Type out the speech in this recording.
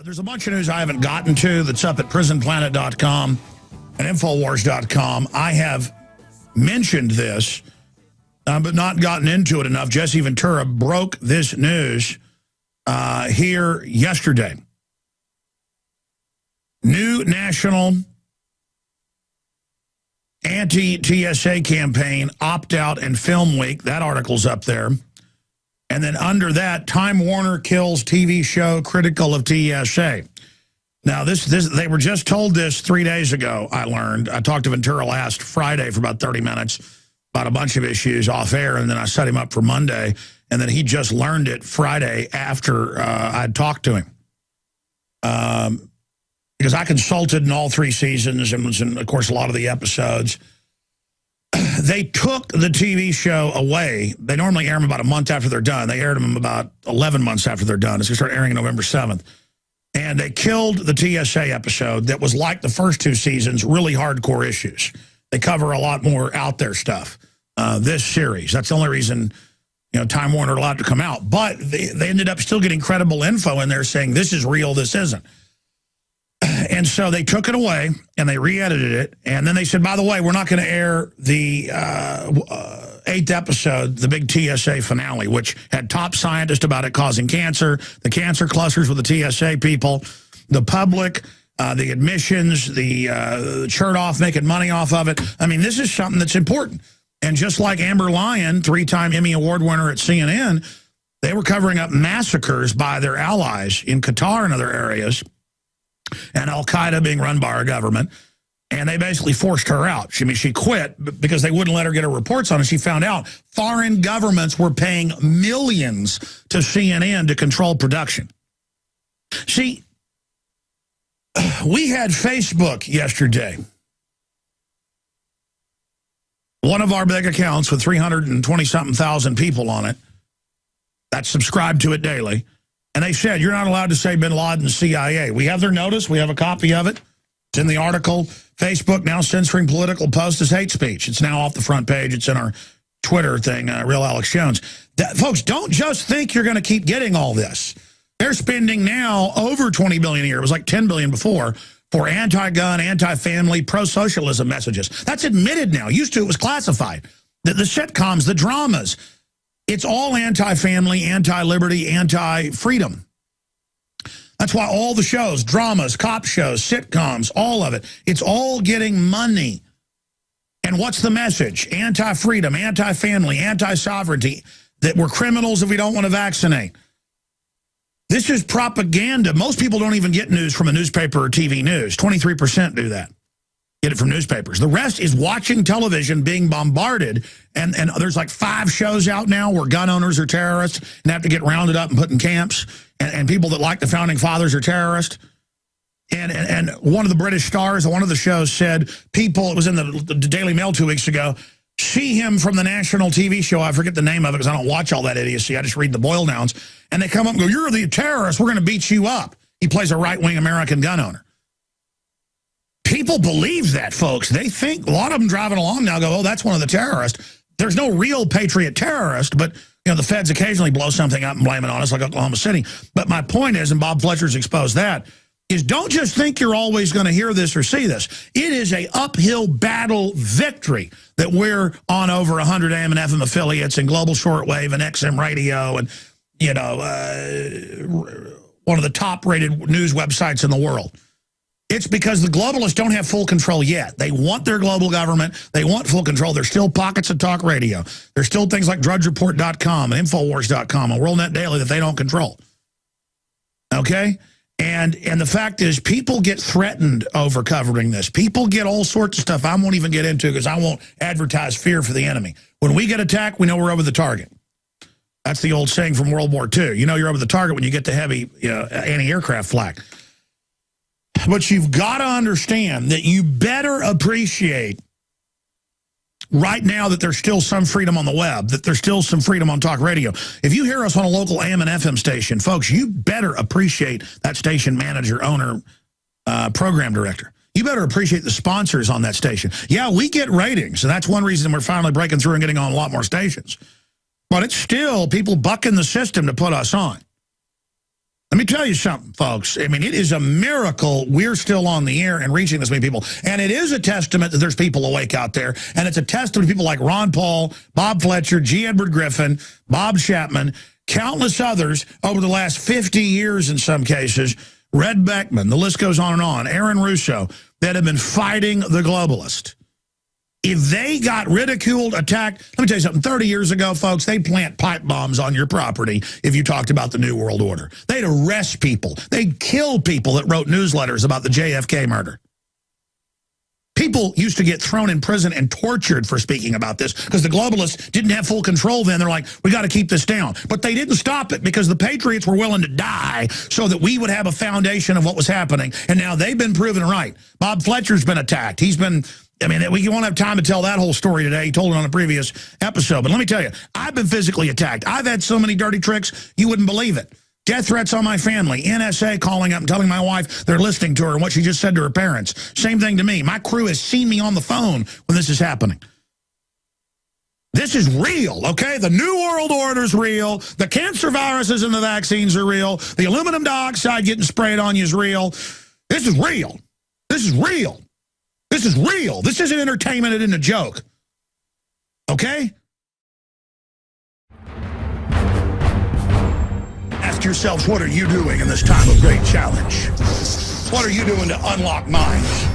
There's a bunch of news I haven't gotten to that's up at prisonplanet.com and Infowars.com. I have mentioned this, but not gotten into it enough. Jesse Ventura broke this news here yesterday. New national anti-TSA campaign, opt-out and film week. That article's up there. And then under that, Time Warner kills TV show critical of TSA. Now, they were just told this 3 days ago, I learned. I talked to Ventura last Friday for about 30 minutes about a bunch of issues off air, and then I set him up for Monday, and then he just learned it Friday after I'd talked to him. Because I consulted in all 3 seasons and was in, of course, a lot of the episodes. They took the TV show away. They normally air them about a month after they're done. They aired them about 11 months after they're done. It's going to start airing November 7th. And they killed the TSA episode that was like the first 2 seasons, really hardcore issues. They cover a lot more out there stuff, this series. That's the only reason, you know, Time Warner allowed to come out. But they ended up still getting credible info in there saying this is real, this isn't. And so they took it away, and they re-edited it. And then they said, by the way, we're not going to air the 8th episode, the big TSA finale, which had top scientists about it causing cancer, the cancer clusters with the TSA people, the public, the admissions, the shirt off, making money off of it. I mean, this is something that's important. And just like Amber Lyon, 3-time Emmy Award winner at CNN, they were covering up massacres by their allies in Qatar and other areas, and al-Qaeda being run by our government, and they basically forced her out. She quit because they wouldn't let her get her reports on it. She found out foreign governments were paying millions to CNN to control production. See, we had Facebook yesterday. One of our big accounts with 320-something thousand people on it that subscribe to it daily. And they said, you're not allowed to say bin Laden CIA. We have their notice. We have a copy of it. It's in the article. Facebook now censoring political posts as hate speech. It's now off the front page. It's in our Twitter thing, Real Alex Jones. Folks, don't just think you're going to keep getting all this. They're spending now over $20 billion a year. It was like $10 billion before for anti-gun, anti-family, pro-socialism messages. That's admitted now. Used to, it was classified. The sitcoms, the dramas. It's all anti-family, anti-liberty, anti-freedom. That's why all the shows, dramas, cop shows, sitcoms, all of it, it's all getting money. And what's the message? Anti-freedom, anti-family, anti-sovereignty, that we're criminals if we don't want to vaccinate. This is propaganda. Most people don't even get news from a newspaper or TV news. 23% do that. Get it from newspapers. The rest is watching television, being bombarded, and there's like 5 shows out now where gun owners are terrorists and have to get rounded up and put in camps, and people that like the Founding Fathers are terrorists. And one of the British stars on one of the shows said people, it was in the Daily Mail 2 weeks ago, see him from the national TV show, I forget the name of it because I don't watch all that idiocy, I just read the boil downs, and they come up and go, you're the terrorist, we're going to beat you up. He plays a right-wing American gun owner. People believe that, folks. They think, a lot of them driving along now go, oh, that's one of the terrorists. There's no real patriot terrorist, but you know the feds occasionally blow something up and blame it on us, like Oklahoma City. But my point is, and Bob Fletcher's exposed that, is don't just think you're always going to hear this or see this. It is a uphill battle victory that we're on over 100 AM and FM affiliates and global shortwave and XM radio and, you know, one of the top-rated news websites in the world. It's because the globalists don't have full control yet. They want their global government. They want full control. There's still pockets of talk radio. There's still things like drudgereport.com and Infowars.com and WorldNet Daily that they don't control. Okay? And the fact is, people get threatened over covering this. People get all sorts of stuff I won't even get into because I won't advertise fear for the enemy. When we get attacked, we know we're over the target. That's the old saying from World War II. You know you're over the target when you get the heavy anti-aircraft flak. But you've got to understand that you better appreciate right now that there's still some freedom on the web, that there's still some freedom on talk radio. If you hear us on a local AM and FM station, folks, you better appreciate that station manager, owner, program director. You better appreciate the sponsors on that station. Yeah, we get ratings, and that's one reason we're finally breaking through and getting on a lot more stations. But it's still people bucking the system to put us on. Let me tell you something, folks. I mean, it is a miracle we're still on the air and reaching this many people. And it is a testament that there's people awake out there. And it's a testament to people like Ron Paul, Bob Fletcher, G. Edward Griffin, Bob Chapman, countless others over the last 50 years in some cases, Red Beckman, the list goes on, Aaron Russo, that have been fighting the globalist. If they got ridiculed, attacked, let me tell you something, 30 years ago, folks, they'd plant pipe bombs on your property if you talked about the New World Order. They'd arrest people. They'd kill people that wrote newsletters about the JFK murder. People used to get thrown in prison and tortured for speaking about this because the globalists didn't have full control then. They're like, we got to keep this down. But they didn't stop it because the patriots were willing to die so that we would have a foundation of what was happening. And now they've been proven right. Bob Fletcher's been attacked. He's been... I mean, we won't have time to tell that whole story today. He told it on a previous episode. But let me tell you, I've been physically attacked. I've had so many dirty tricks, you wouldn't believe it. Death threats on my family. NSA calling up and telling my wife they're listening to her and what she just said to her parents. Same thing to me. My crew has seen me on the phone when this is happening. This is real, okay? The New World Order's real. The cancer viruses and the vaccines are real. The aluminum dioxide getting sprayed on you is real. This is real. This is real. This is real. This isn't entertainment. It isn't a joke. Okay? Ask yourselves, what are you doing in this time of great challenge? What are you doing to unlock minds?